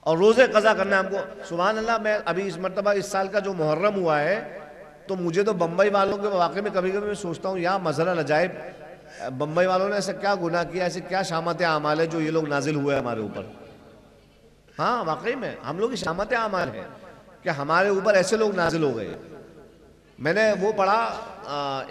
और रोज़े कज़ा करना है हमको। सुभान अल्लाह, मैं अभी इस मरतबा इस साल का जो मुहर्रम हुआ है, तो मुझे तो बम्बई वालों के वाक़े में कभी कभी मैं सोचता हूँ, या मज़रा लजाइब, बम्बई वालों ने ऐसा क्या गुनाह किया, ऐसे क्या शामत आमाल है जो ये लोग नाजिल हुए हमारे ऊपर। हाँ वाकई में हम लोग की शामत आमाल है कि हमारे ऊपर ऐसे लोग नाजिल हो गए। मैंने वो पढ़ा,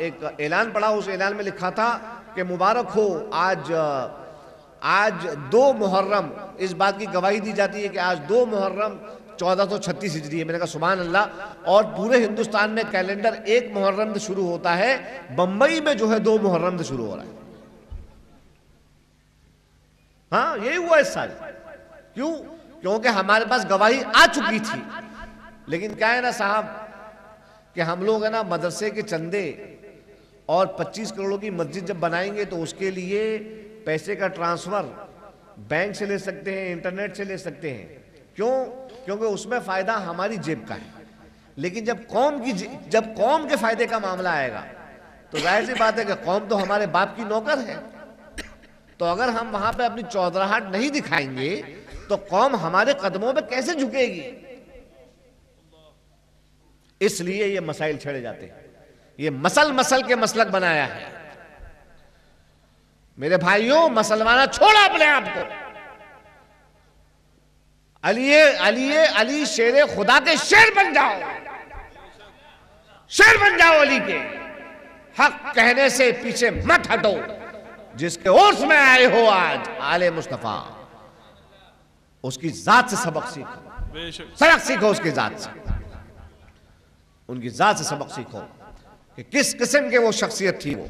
एक ऐलान पढ़ा, उस ऐलान में लिखा था कि मुबारक हो, आज 2 मुहर्रम, इस बात की गवाही दी जाती है कि आज 2 मुहर्रम 1436 हिजरी है। मैंने कहा सुभान अल्लाह। और पूरे हिंदुस्तान में कैलेंडर 1 मुहर्रम से शुरू होता है, बंबई में जो है 2 मुहर्रम से शुरू हो रहा है। हाँ यही हुआ इस साल। क्यों? क्योंकि हमारे पास गवाही आ चुकी थी। लेकिन क्या है ना साहब कि हम लोग है ना मदरसे के चंदे और 25 करोड़ की मस्जिद जब बनाएंगे तो उसके लिए पैसे का ट्रांसफर बैंक से ले सकते हैं, इंटरनेट से ले सकते हैं। क्यों? क्योंकि उसमें फायदा हमारी जेब का है। लेकिन जब कौम के फायदे का मामला आएगा तो जाहिर सी बात है कि कौम तो हमारे बाप की नौकर है। तो अगर हम वहां पे अपनी चौधराहट नहीं दिखाएंगे तो कौम हमारे कदमों पे कैसे झुकेगी? इसलिए ये मसाइल छेड़े जाते हैं। ये मसल के मसलक बनाया है। मेरे भाइयों, मसलमाना छोड़ा अपने आप को। अली शेर खुदा के शेर बन जाओ, शेर बन जाओ अली के। हक कहने से पीछे मत हटो। जिसके उर्स में आए हो आज आले मुस्तफा, उसकी जात से सबक सीखो उसकी जात से, उनकी जात से सबक सीखो कि किस किस्म के वो शख्सियत थी वो।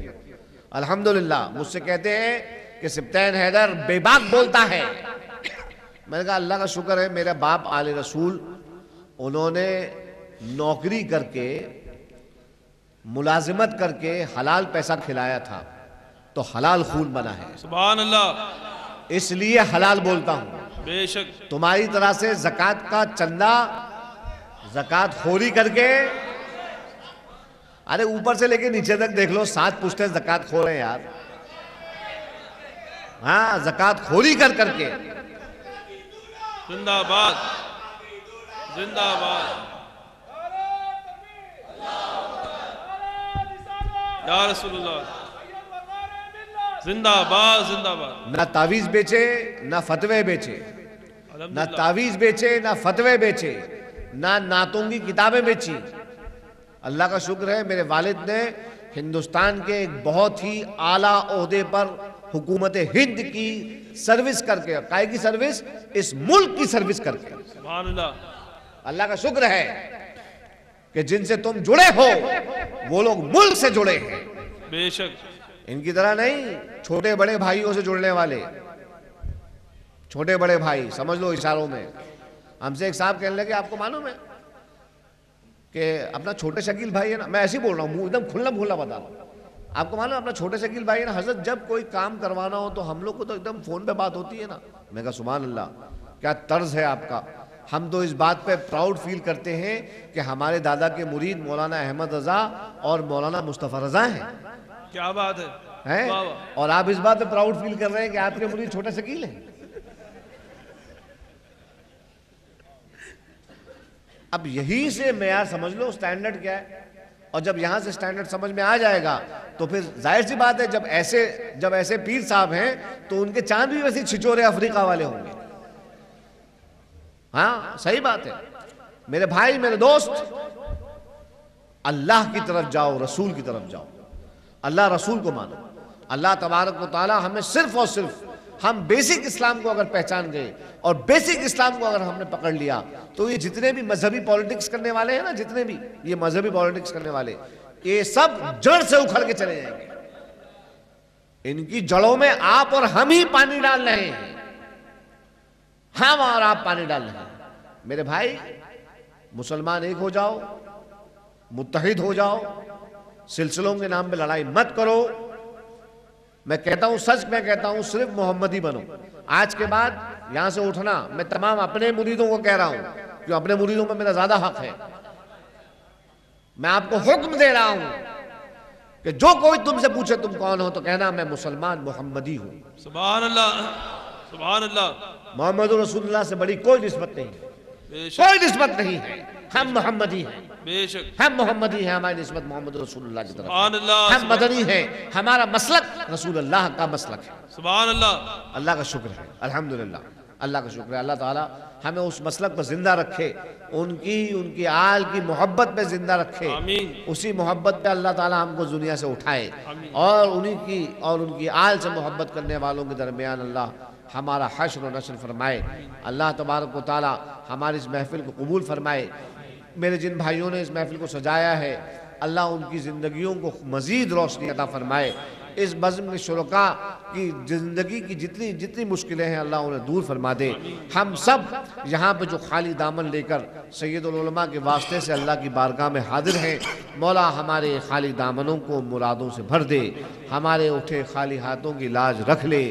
अल्हम्दुलिल्लाह मुझसे कहते हैं कि सिब्तैन हैदर बेबाक बोलता है। मैंने कहा अल्लाह का शुक्र है, मेरे बाप आले रसूल, उन्होंने नौकरी करके, मुलाजिमत करके हलाल पैसा खिलाया था तो हलाल खून बना है। सुभान अल्लाह। इसलिए हलाल बोलता हूं। बेशक तुम्हारी तरह से ज़कात का चंदा, ज़कात खोरी करके, अरे ऊपर से लेके नीचे तक देख लो, 7 पुश्ते ज़कात खो रहे हैं यार। हाँ, ज़कात खोरी करके। जिंदाबाद जिंदाबाद या रसूलुल्लाह, जिंदाबाद जिंदाबाद। ना तावीज बेचे ना फतवे बेचे, ना तावीज बेचे ना फतवे बेचे, ना नातों की किताबें बेची। अल्लाह का शुक्र है मेरे वालिद ने हिंदुस्तान के एक बहुत ही आला ओहदे पर हुकूमत हिंद की सर्विस करके, काय की सर्विस, इस मुल्क की सर्विस करके। अल्लाह का शुक्र है कि जिनसे तुम जुड़े हो वो लोग मुल्क से जुड़े हैं। बेशक इनकी तरह नहीं छोटे बड़े भाइयों से जुड़ने वाले। छोटे बड़े भाई समझ लो इशारों में। हमसे एक साहब कहने लगे, आपको मालूम है कि अपना छोटे शकील भाई है ना, मैं ऐसे ही बोल रहा हूँ, एकदम खुला बता रहा हूँ, आपको मालूम है अपना छोटे शकील भाई है ना, हजरत जब कोई काम करवाना हो तो हम लोग को तो एकदम फोन पे बात होती है ना। मैं कहा सुभान अल्लाह, क्या तर्ज है आपका। हम तो इस बात पे प्राउड फील करते हैं कि हमारे दादा के मुरीद मौलाना अहमद रजा और मौलाना मुस्तफ़ा रजा हैं। क्या बात है? और आप इस बात पे प्राउड फील कर रहे हैं कि आपके मुरीद छोटे शकील हैं। अब यही से मेयार समझ लो स्टैंडर्ड क्या है। और जब यहां से स्टैंडर्ड समझ में आ जाएगा तो फिर जाहिर सी बात है, जब ऐसे पीर साहब हैं तो उनके चांद भी वैसे छिछोरे अफ्रीका वाले होंगे। हाँ सही बात है। मेरे भाई, मेरे दोस्त, अल्लाह की तरफ जाओ, रसूल की तरफ जाओ, अल्लाह रसूल को मानो। अल्लाह तबारक व तआला हमें सिर्फ और सिर्फ, हम बेसिक इस्लाम को अगर पहचान गए और बेसिक इस्लाम को अगर हमने पकड़ लिया तो ये जितने भी मजहबी पॉलिटिक्स करने वाले हैं ना, जितने भी ये मजहबी पॉलिटिक्स करने वाले, ये सब जड़ से उखड़ के चले जाएंगे। इनकी जड़ों में आप और हम ही पानी डाल रहे हैं। हम और आप पानी डाल रहे हैं। मेरे भाई, मुसलमान एक हो जाओ, मुत्तहिद हो जाओ, सिलसिलों के नाम पे लड़ाई मत करो। मैं कहता हूं, सच मैं कहता हूं, सिर्फ मोहम्मदी बनो। आज के बाद यहां से उठना, मैं तमाम अपने मुरीदों को कह रहा हूं, क्योंकि अपने मुरीदों में मेरा ज्यादा हक है। मैं आपको हुक्म दे रहा हूं कि जो कोई तुमसे पूछे तुम कौन हो तो कहना मैं मुसलमान मोहम्मदी हूं। सुभान अल्लाह। सुभान अल्लाह। मोहम्मद रसूलुल्लाह से बड़ी कोई निस्बत नहीं है, बेशक कोई निस्बत नहीं है। हम मोहम्मदी हैं, बेशक हम मोहम्मदी हैं, हमारी निस्बत मोहम्मद रसूलुल्लाह की तरफ। सुभान अल्लाह। हम मदनी हैं, हमारा मसलक रसूलुल्लाह का मसलक है। सुभान अल्लाह। अल्लाह का शुक्र है, अल्हम्दुलिल्लाह, अल्लाह का शुक्र है। अल्लाह ताला हमें उस मसलक पर जिंदा रखे, उनकी आल की मोहब्बत में जिंदा रखे। आमीन। उसी मोहब्बत पे अल्लाह ताला हमको दुनिया से उठाए और उनकी आल से मोहब्बत करने वालों के दरमियान अल्लाह हमारा हश्र और नश्र फरमाए। अल्लाह तबारक व तआला हमारी इस महफिल को कबूल फरमाए। मेरे जिन भाइयों ने इस महफिल को सजाया है, अल्लाह उनकी ज़िंदगियों को मज़ीद रोशनी अता फरमाए। इस बज़्म के शुरका की ज़िंदगी की जितनी जितनी मुश्किलें हैं अल्लाह उन्हें दूर फरमा दे। हम सब यहाँ पे जो खाली दामन लेकर सैयदुल उलमा के वास्ते से अल्लाह की बारगाह में हाजिर हैं, मौला हमारे खाली दामनों को मुरादों से भर दे, हमारे उठे खाली हाथों की लाज रख ले।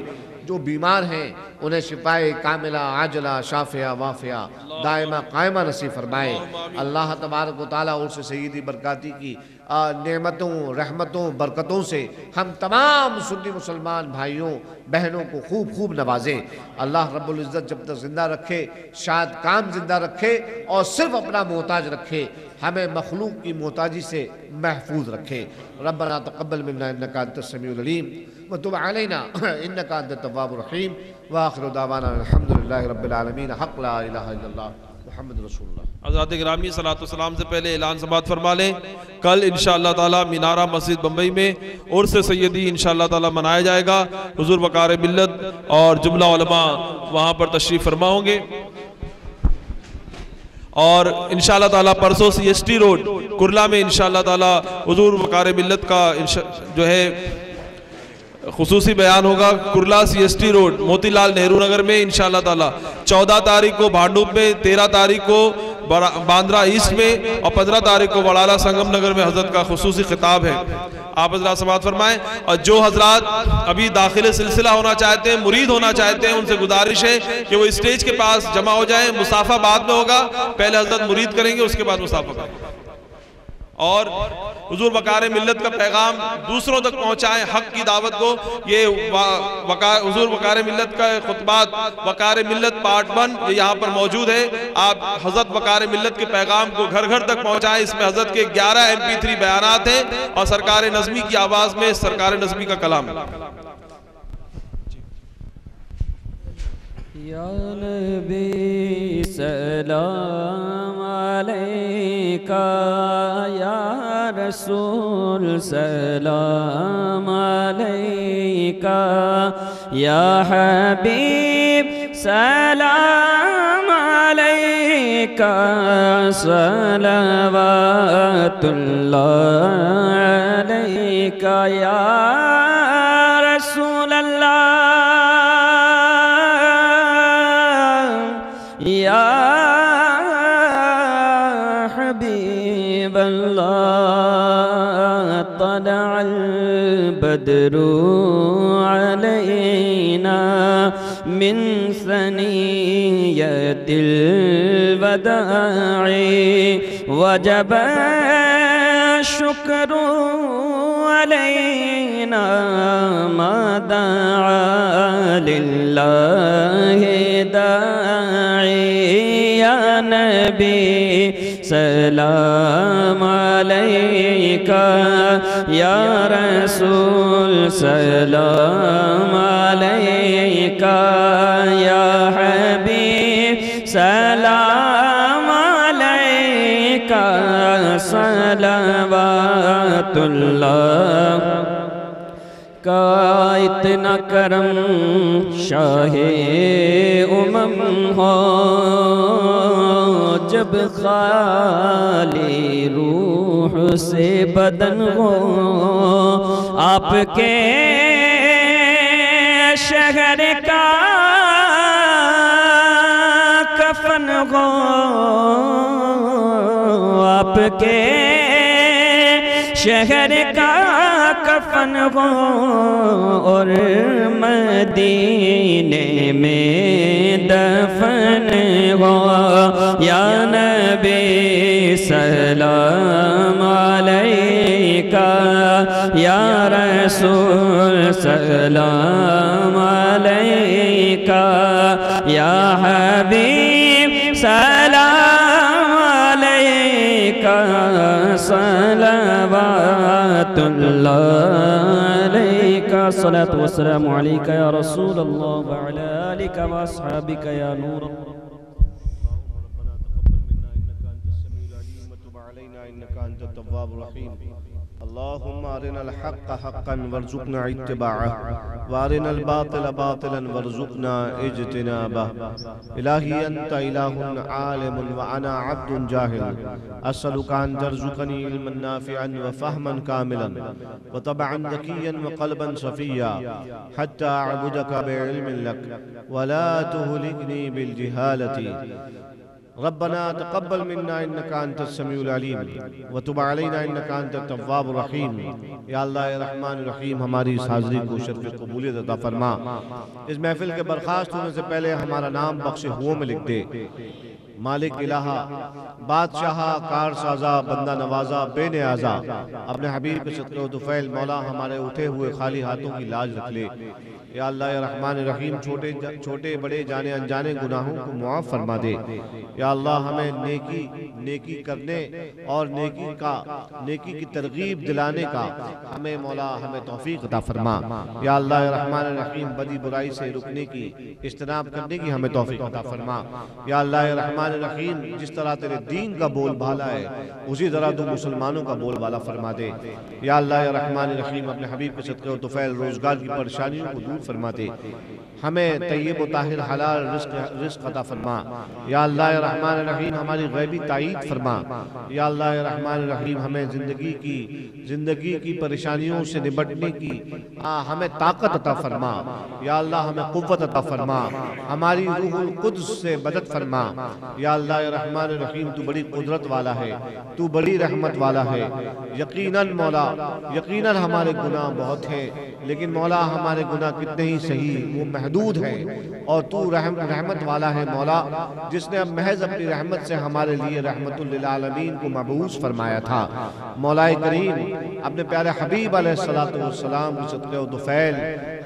जो बीमार हैं उन्हें शिफाए कामिला आजला शाफिया वाफिया दायमा कायमा नसीब फरमाए। अल्लाह तबारक व तआला उनसे सय्यदी बरकाती की नेमतों रहमतों बरकतों से हम तमाम सुन्नी मुसलमान भाइयों बहनों को खूब खूब नवाजे। अल्लाह रब्बुल इज़्ज़त जब तक ज़िंदा रखे, शाद काम ज़िंदा रखे और सिर्फ अपना मोहताज रखे, हमें मखलूक की मोहताजी से महफूज रखे। रब्बना तक़ब्बल मिन्ना इन्नका अंतस समीउल अलीम व तुब अलैना इन्नका अंतत तव्वाबुर रहीम व आखिरु दावाना अल्हम्दुलिल्लाहि रब्बिल आलमीन। हक़ ला इलाहा इल्लल्लाह मुहम्मद रसूलुल्लाह। हज़रत गिरामी सलातो सलाम से पहले ऐलान समाअत फरमा लें, कल इंशाअल्लाह ताला मीनारा मस्जिद बम्बई में उर्स सैयदी इंशाअल्लाह ताला मनाया जाएगा। हुजूर वकार मिल्लत और जुमला उलमा वहाँ पर तशरीफ़ फरमा होंगे। और इंशाअल्लाह ताला परसों CST रोड कुरला में इंशाअल्लाह ताला हुजूर वकार मिल्लत का जो है खुसूसी बयान होगा। कुरला CST रोड मोतीलाल नेहरू नगर में इंशाअल्लाह ताला 14 तारीख को भांडुप में, 13 तारीख को बांद्रा ईस्ट में और 15 तारीख को बड़ाला संगम नगर में हजरत का खुसूसी खिताब है। आप हजरात समाअत फरमाएं। और जो हजरात अभी दाखिले सिलसिला होना चाहते हैं, मुरीद होना चाहते हैं, उनसे गुजारिश है कि वो स्टेज के पास जमा हो जाएं। मुसाफा बाद में होगा, पहले हजरत मुरीद करेंगे, उसके बाद मुसाफा करेंगे। और हुजूर वकार मिल्लत का पैगाम दूसरों तक पहुंचाएं, हक की दावत को। ये हुजूर वकार मिल्लत का खुतबात वकार मिल्लत पार्ट 1 ये यहाँ पर मौजूद है। आप हजरत वकार मिल्लत के पैगाम को घर घर तक पहुंचाएं। इसमें हजरत के 11 MP3 बयानात हैं और सरकार नज़मी की आवाज़ में सरकार नज़मी का कलाम है। या नबी सलाम अलैका, या रसूल सलाम अलैका, या हबीब सलाम अलैका, सलवातुल्लाह अलैका, या रसूल अल्लाह, या हबीब अल्लाह, तलअल बद्रु अलैना मिन सनियतिल वदाई वजब शुक्रु अलैना मा दआ लिल्लाहि दाई। या नबी सलाम अलैका, या रसूल सलाम अलैका, या हबीब सलाम अलैका, सलवातुल्लाह का इतना करम शाहे उमम हो, जब खाली रूह से बदन हो, आपके शहर का कफन हो, आपके शहर का कफन हो और मदीने में दफन हो। या नबी सलाम अलैका, या रसूल सलाम अलैका, हबीब सलाम अलैका सलवातुल्लाह अलैका सलातु वस्सलामु अलैका या रसूल अल्लाह व अला आलिका व अस्हाबिका या नूर अल्लाहुम्मा अरिनल हक़्क़ हक़्क़न वरज़ुक़ना इत्तिबाअह व अरिनल बातिल बातिलन वरज़ुक़ना इज्तिनाबह। इलाही अंता इलाहुन आलिमुन व अना अब्दुन जाहिल अस्अलुका अन तर्ज़ुक़नी इल्मन नाफ़िअन व फ़हमन कामिलन व तबअन ज़किय्यन व क़ल्बन सफ़िय्या हत्ता अअबुदका बिइल्मिन लक व ला तुहलिकनी बिल जहालती। रब्बना तक़ब्बल मिन्ना इन्नका अंतस समीउल अलीम व तुब अलैना इन्नका अंतत तव्वाबुर रहीम। या अल्लाह या रहमान रहीम, हमारी इस हाज़िरी को शर्फ़ क़बूलियत अता फरमा। इस महफ़िल के बर्खास्त होने से पहले हमारा नाम बख्शे हुओं में लिख दे। मालिक इलाहा, बादशाह, कारसाज़ा, बंदा नवाजा, बेनियाज़ा, अपने हबीब के सदक़े व तुफ़ैल मौला हमारे उठे हुए खाली हाथों की लाज रख ले। या अल्लाह या रहमान रहीम, छोटे बड़े जाने अनजाने गुनाहों को मुआफ़ फरमा दे। या अल्लाह, हमें नेकी करने और नेकी की तरगीब दिलाने का हमें मौला हमें तौफ़ीक़ अता फरमा। या अल्लाह या रहमान रहीम, बदी बुराई से रुकने की, इज्तिनाब करने की हमें तौफ़ीक़ अता फरमा। या अल्लाह या रहमान रहीम, जिस तरह तेरे दीन का बोल भाला है उसी तरह तू मुसलमानों का बोल बाला फरमा दे। या अल्लाह या रहमान रहीम, अपने हबीब के सदक़े व तुफ़ैल रोज़गार की परेशानियों को दूर फरमा दे। हमें तय्यब व ताहिर हलाल रिज़्क़ अता फरमा। या अल्लाह या रहमान रहीम, हमारी गैबी ताईद फरमा। या अल्लाह या रहमान रहीम, हमें ज़िंदगी की परेशानियों से निपटने की हमें ताकत अता फरमा। या अल्लाह, हमें क़ुव्वत अता फरमा, हमारी रूहुल क़ुद्स से मदद फरमा। या अल्लाह या रहमान रहीम, तू बड़ी कुदरत वाला है, तू बड़ी रहमत वाला है। यकीनन मौला, यकीनन हमारे गुनाह बहुत हैं, लेकिन मौला हमारे गुनाह कितने ही सही वो महदूद है। और तू रहमत वाला है मौला, जिसने अब महज अपनी रहमत से हमारे लिए रहमतुल लिल आलमीन को मबऊस फरमाया था। मौलाए करीम, अपने प्यारे हबीब अलैहिस्सलातु वस्सलाम के सदक़े व तुफ़ैल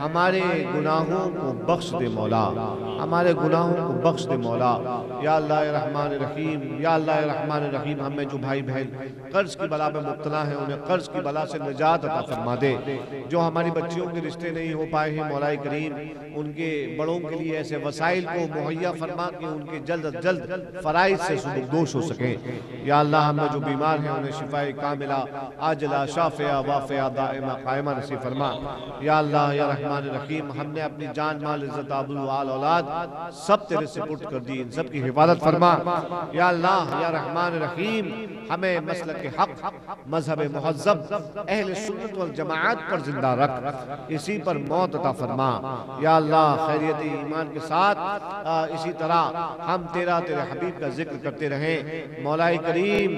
हमारे गुनाहों को बख्श दे मौला, हमारे गुनाहों को बख्श दे मौला। या अल्लाह या रहमान रहीम, या अल्लाह या रहमान रहीम, हमें जो भाई बहन कर्ज की बला में मुब्तला हैं उन्हें कर्ज की बला से निजात अता फरमा दे। जो हमारी बच्चियों के रिश्ते नहीं हो पाए हैं मौलाए करीम, उनके बड़ों के लिए ऐसे वसाइल को मुहैया फरमा कि उनके जल्द अज जल्द फ़राइज़ से सुबुकदोश हो सकें। या अल्लाह, हमें जो बीमार हैं उन्हें शिफाए कामिला आजिला शाफ़िया वाफ़िया दाइमा कायमा नसीब फरमा। या अल्लाह या रहमान रहीम, हमने अपनी जान माल इज़्ज़त आबरू आल औलाद सब तेरे सुपुर्द कर दी, इन सब की हिफाजत फरमा। या अल्लाह या रहमान रहीम, हमें मसलक हक़, मज़हब मुहज़्ज़ब, अहले सुन्नत वल जमाअत पर जिंदा रख, इसी पर मौत अता फरमा। या अल्लाह, खैरियत ईमान के साथ इसी तरह हम तेरे हबीब का जिक्र करते रहें। मौलाए करीम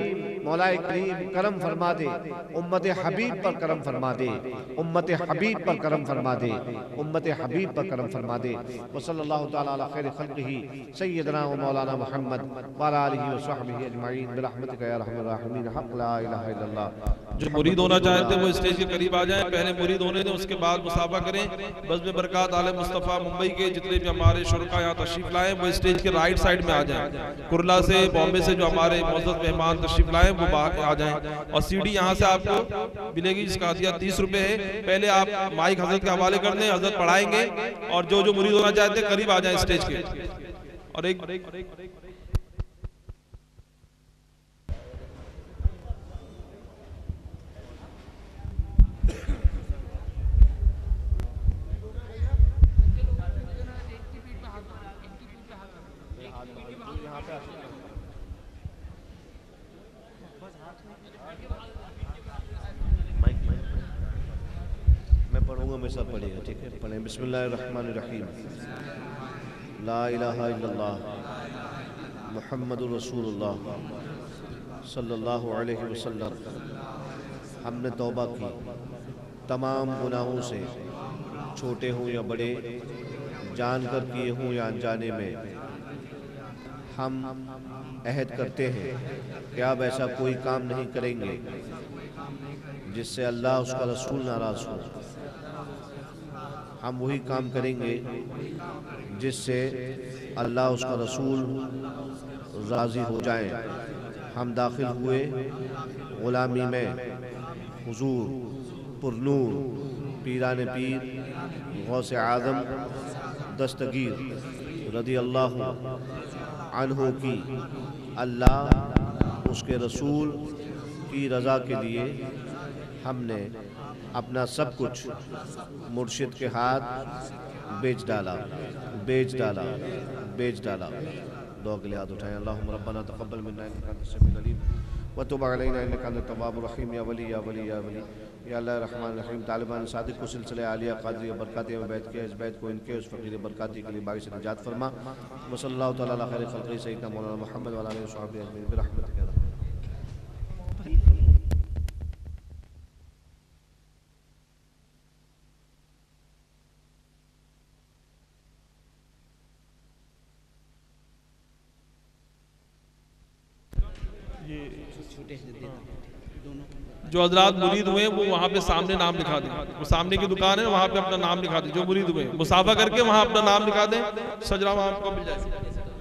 करम फरमा दे, उम्मत हबीब पर करम फरमा दे, उम्मत हबीब पर करम फरमा दे, उम्मत हबीब पर करम फरमा दे। व सल्लल्लाहु तआला अला खैर खल्क़िही सय्यदना व मौलाना मुहम्मद व अला आलिहि व सहबिही अजमईन बिरहमतिका या अरहमर राहिमीन। हक़ ला इलाहा इल्लल्लाह। जो मुरीद होना चाहते हैं वो स्टेज के करीब आ जाएं, पहले मुरीद होने दें, उसके बाद मुसाफा करें। बज़्म बरक़ात आले मुस्तफ़ा मुंबई के जितने भी हमारे शुरका यहाँ तशरीफ लाएं वो स्टेज के राइट साइड में आ जाएं। कुरला से, बॉम्बे से जो हमारे मौजूद मेहमान तशरीफ लाएं वो बाहर आ जाएं। और सीडी यहाँ से आपको मिलेगी, जिसका हदिया 30 रुपए है। पहले आप माइक हजरत के हवाले कर दें, हजरत पढ़ाएंगे। और जो मुरीद होना चाहते हैं करीब आ जाएं स्टेज के। और एक मैं पढ़ूंगा, मैं सब पढ़ेगा, ठीक है? पढ़ें। बिस्मिल्लाहिर्रहमानिर्रहीम। ला इलाहा इल्लल्लाह मुहम्मदुर रसूलुल्लाह सल्लल्लाहु अलैहि वसल्लम। हमने तौबा की तमाम गुनाहों से, छोटे हों या बड़े, जानकर किए हों या अनजाने में। हम अहद करते हैं कि अब ऐसा कोई काम नहीं करेंगे जिससे अल्लाह उसका रसूल नाराज़ हो। हम वही काम करेंगे जिससे अल्लाह उसका रसूल राज़ी हो जाए। हम दाखिल हुए ग़ुलामी में हुजूर पुरनूर पीरान पीर गौसे आज़म दस्तगीर रज़ी अल्लाह अन्हु की, अल्लाह उसके रसूल की रज़ा के लिए हमने अपना सब कुछ मुर्शिद के हाथ बेच डाला, बेच डाला, बेच डाला। दुआ के लिए हाथ उठाएं। अल्लाहुम्मा रब्बना तक़ब्बल मिन्ना इन्नका अंतस समीउल अलीम व तुब अलैना इन्नका अंतत तव्वाबुर रहीम। या वली या वली या वली या अल्लाह रहमान रहीम। तालिबान सादिक को सिलसिले आलिया क़ादरिया बरकाती में बैत किया, इस बैत को इनके उस फ़कीर बरकाती के लिए बागी से निजात फरमा। व सल्लल्लाहु तआला अला खैरि ख़ल्क़िही सय्यिदना मौलाना मुहम्मद व अला आलिहि व सहबिही अजमईन बिरहमतिका या रब्बल आलमीन। जो हजरात मुरीद हुए वो वहाँ पे सामने नाम लिखा दें, वो सामने की दुकान है वहाँ पे अपना नाम लिखा दें। जो मुरीद हुए मुसाफा करके वहाँ अपना नाम लिखा दें, सजरा वहाँ आपको मिल जाएगा।